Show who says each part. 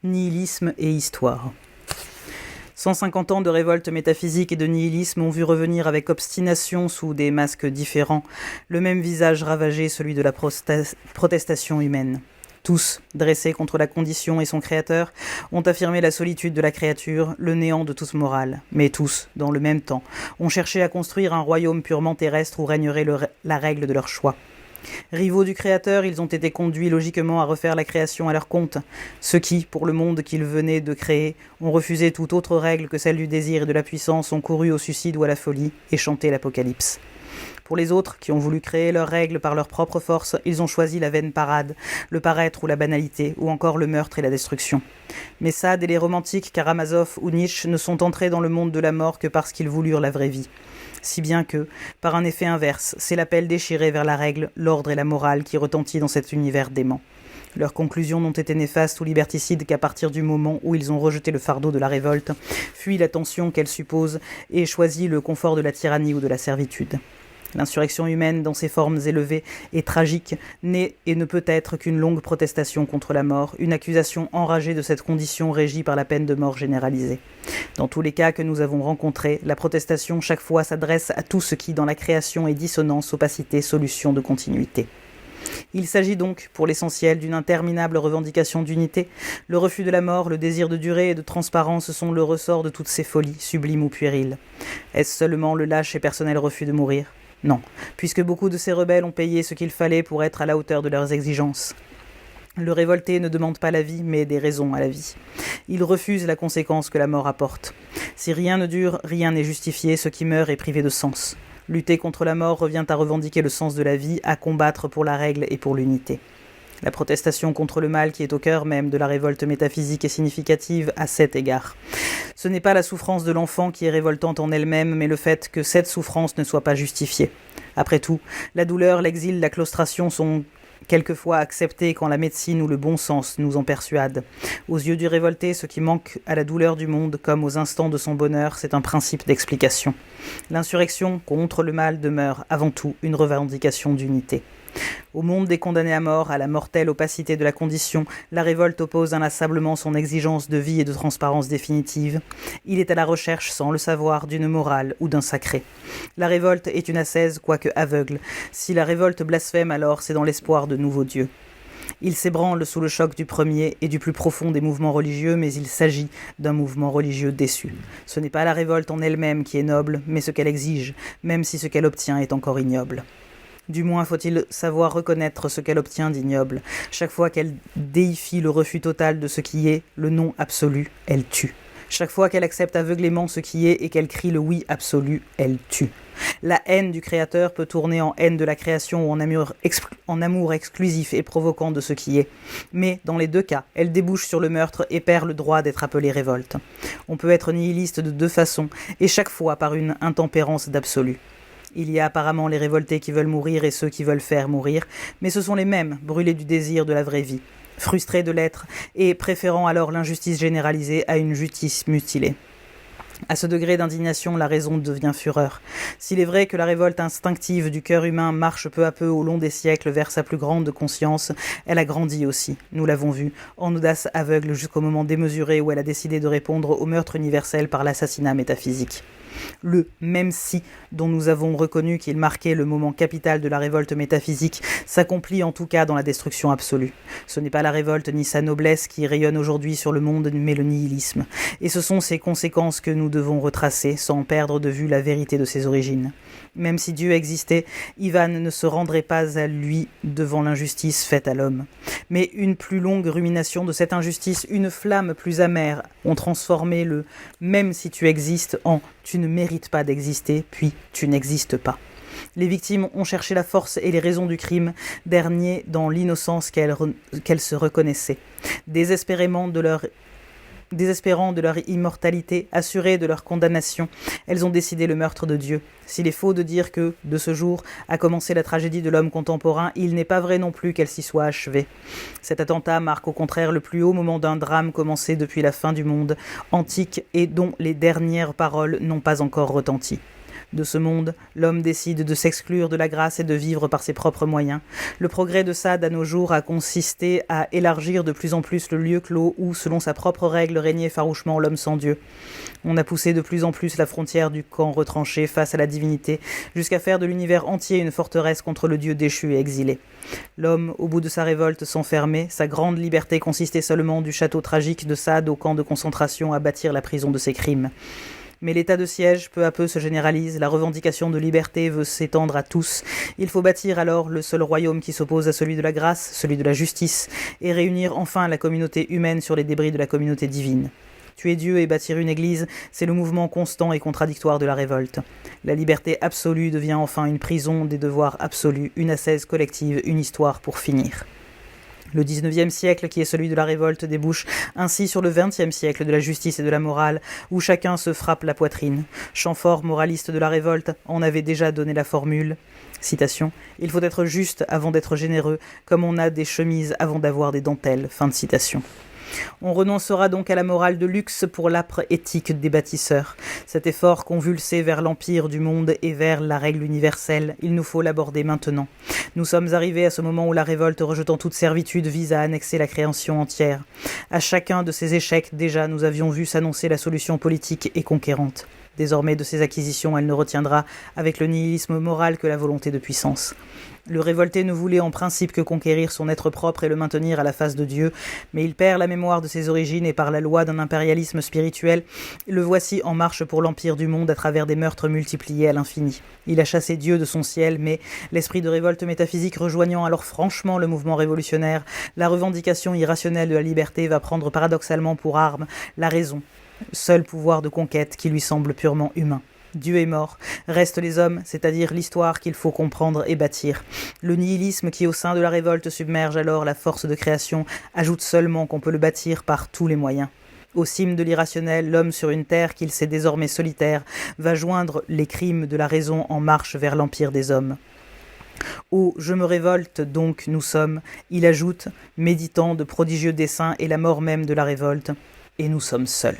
Speaker 1: Nihilisme et histoire. 150 ans de révolte métaphysique et de nihilisme ont vu revenir avec obstination sous des masques différents le même visage ravagé, celui de la protestation humaine. Tous, dressés contre la condition et son créateur, ont affirmé la solitude de la créature, le néant de toute morale. Mais tous, dans le même temps, ont cherché à construire un royaume purement terrestre où régnerait la règle de leur choix. Rivaux du Créateur, ils ont été conduits logiquement à refaire la création à leur compte. Ceux qui, pour le monde qu'ils venaient de créer, ont refusé toute autre règle que celle du désir et de la puissance, ont couru au suicide ou à la folie et chanté l'Apocalypse. Pour les autres, qui ont voulu créer leurs règles par leur propre force, ils ont choisi la vaine parade, le paraître ou la banalité, ou encore le meurtre et la destruction. Mais Sade et les romantiques Karamazov ou Nietzsche ne sont entrés dans le monde de la mort que parce qu'ils voulurent la vraie vie. Si bien que, par un effet inverse, c'est l'appel déchiré vers la règle, l'ordre et la morale qui retentit dans cet univers dément. Leurs conclusions n'ont été néfastes ou liberticides qu'à partir du moment où ils ont rejeté le fardeau de la révolte, fui la tension qu'elle suppose et choisi le confort de la tyrannie ou de la servitude. L'insurrection humaine, dans ses formes élevées et tragiques, n'est et ne peut être qu'une longue protestation contre la mort, une accusation enragée de cette condition régie par la peine de mort généralisée. Dans tous les cas que nous avons rencontrés, la protestation chaque fois s'adresse à tout ce qui, dans la création, est dissonance, opacité, solution de continuité. Il s'agit donc, pour l'essentiel, d'une interminable revendication d'unité. Le refus de la mort, le désir de durée et de transparence sont le ressort de toutes ces folies, sublimes ou puériles. Est-ce seulement le lâche et personnel refus de mourir ? Non, puisque beaucoup de ces rebelles ont payé ce qu'il fallait pour être à la hauteur de leurs exigences. Le révolté ne demande pas la vie, mais des raisons à la vie. Il refuse la conséquence que la mort apporte. Si rien ne dure, rien n'est justifié, ce qui meurt est privé de sens. Lutter contre la mort revient à revendiquer le sens de la vie, à combattre pour la règle et pour l'unité. La protestation contre le mal qui est au cœur même de la révolte métaphysique est significative à cet égard. Ce n'est pas la souffrance de l'enfant qui est révoltante en elle-même, mais le fait que cette souffrance ne soit pas justifiée. Après tout, la douleur, l'exil, la claustration sont quelquefois acceptés quand la médecine ou le bon sens nous en persuadent. Aux yeux du révolté, ce qui manque à la douleur du monde, comme aux instants de son bonheur, c'est un principe d'explication. L'insurrection contre le mal demeure avant tout une revendication d'unité. Au monde des condamnés à mort, à la mortelle opacité de la condition, la révolte oppose inlassablement son exigence de vie et de transparence définitive. Il est à la recherche, sans le savoir, d'une morale ou d'un sacré. La révolte est une ascèse, quoique aveugle. Si la révolte blasphème, alors c'est dans l'espoir de nouveaux dieux. Il s'ébranle sous le choc du premier et du plus profond des mouvements religieux, mais il s'agit d'un mouvement religieux déçu. Ce n'est pas la révolte en elle-même qui est noble, mais ce qu'elle exige, même si ce qu'elle obtient est encore ignoble. Du moins faut-il savoir reconnaître ce qu'elle obtient d'ignoble. Chaque fois qu'elle déifie le refus total de ce qui est, le non absolu, elle tue. Chaque fois qu'elle accepte aveuglément ce qui est et qu'elle crie le oui absolu, elle tue. La haine du Créateur peut tourner en haine de la création ou en amour exclusif et provoquant de ce qui est. Mais, dans les deux cas, elle débouche sur le meurtre et perd le droit d'être appelée révolte. On peut être nihiliste de deux façons, et chaque fois par une intempérance d'absolu. Il y a apparemment les révoltés qui veulent mourir et ceux qui veulent faire mourir, mais ce sont les mêmes, brûlés du désir de la vraie vie, frustrés de l'être et préférant alors l'injustice généralisée à une justice mutilée. À ce degré d'indignation, la raison devient fureur. S'il est vrai que la révolte instinctive du cœur humain marche peu à peu au long des siècles vers sa plus grande conscience, elle a grandi aussi, nous l'avons vu, en audace aveugle jusqu'au moment démesuré où elle a décidé de répondre au meurtre universel par l'assassinat métaphysique. Le « même si » dont nous avons reconnu qu'il marquait le moment capital de la révolte métaphysique s'accomplit en tout cas dans la destruction absolue. Ce n'est pas la révolte ni sa noblesse qui rayonne aujourd'hui sur le monde, mais le nihilisme. Et ce sont ces conséquences que nous devons retracer sans perdre de vue la vérité de ses origines. Même si Dieu existait, Ivan ne se rendrait pas à lui devant l'injustice faite à l'homme. Mais une plus longue rumination de cette injustice, une flamme plus amère, ont transformé le « même si tu existes » en « tu ne mérites pas d'exister, puis tu n'existes pas ». Les victimes ont cherché la force et les raisons du crime, dernier dans l'innocence qu'elles se reconnaissaient. Désespérant de leur immortalité, assurées de leur condamnation, elles ont décidé le meurtre de Dieu. S'il est faux de dire que, de ce jour, a commencé la tragédie de l'homme contemporain, il n'est pas vrai non plus qu'elle s'y soit achevée. Cet attentat marque au contraire le plus haut moment d'un drame commencé depuis la fin du monde, antique et dont les dernières paroles n'ont pas encore retenti. De ce monde, l'homme décide de s'exclure de la grâce et de vivre par ses propres moyens. Le progrès de Sade à nos jours a consisté à élargir de plus en plus le lieu clos où, selon sa propre règle, régnait farouchement l'homme sans Dieu. On a poussé de plus en plus la frontière du camp retranché face à la divinité, jusqu'à faire de l'univers entier une forteresse contre le Dieu déchu et exilé. L'homme, au bout de sa révolte, s'enfermait, sa grande liberté consistait seulement du château tragique de Sade au camp de concentration à bâtir la prison de ses crimes. Mais l'état de siège peu à peu se généralise, la revendication de liberté veut s'étendre à tous. Il faut bâtir alors le seul royaume qui s'oppose à celui de la grâce, celui de la justice, et réunir enfin la communauté humaine sur les débris de la communauté divine. Tuer Dieu et bâtir une église, c'est le mouvement constant et contradictoire de la révolte. La liberté absolue devient enfin une prison des devoirs absolus, une ascèse collective, une histoire pour finir. Le 19e siècle, qui est celui de la révolte, débouche ainsi sur le 20e siècle de la justice et de la morale, où chacun se frappe la poitrine. Chamfort, moraliste de la révolte, en avait déjà donné la formule. Citation. « Il faut être juste avant d'être généreux, comme on a des chemises avant d'avoir des dentelles. » Fin de citation. On renoncera donc à la morale de luxe pour l'âpre éthique des bâtisseurs. Cet effort convulsé vers l'empire du monde et vers la règle universelle, il nous faut l'aborder maintenant. Nous sommes arrivés à ce moment où la révolte, rejetant toute servitude, vise à annexer la création entière. À chacun de ces échecs, déjà, nous avions vu s'annoncer la solution politique et conquérante. Désormais, de ces acquisitions, elle ne retiendra, avec le nihilisme moral, que la volonté de puissance. Le révolté ne voulait en principe que conquérir son être propre et le maintenir à la face de Dieu, mais il perd la mémoire de ses origines et par la loi d'un impérialisme spirituel, le voici en marche pour l'empire du monde à travers des meurtres multipliés à l'infini. Il a chassé Dieu de son ciel, mais l'esprit de révolte métaphysique rejoignant alors franchement le mouvement révolutionnaire, la revendication irrationnelle de la liberté va prendre paradoxalement pour arme la raison, seul pouvoir de conquête qui lui semble purement humain. Dieu est mort, restent les hommes, c'est-à-dire l'histoire qu'il faut comprendre et bâtir. Le nihilisme qui au sein de la révolte submerge alors la force de création ajoute seulement qu'on peut le bâtir par tous les moyens. Au cime de l'irrationnel, l'homme sur une terre qu'il sait désormais solitaire va joindre les crimes de la raison en marche vers l'empire des hommes. « Oh, je me révolte, donc nous sommes », il ajoute, méditant de prodigieux desseins et la mort même de la révolte, « et nous sommes seuls. »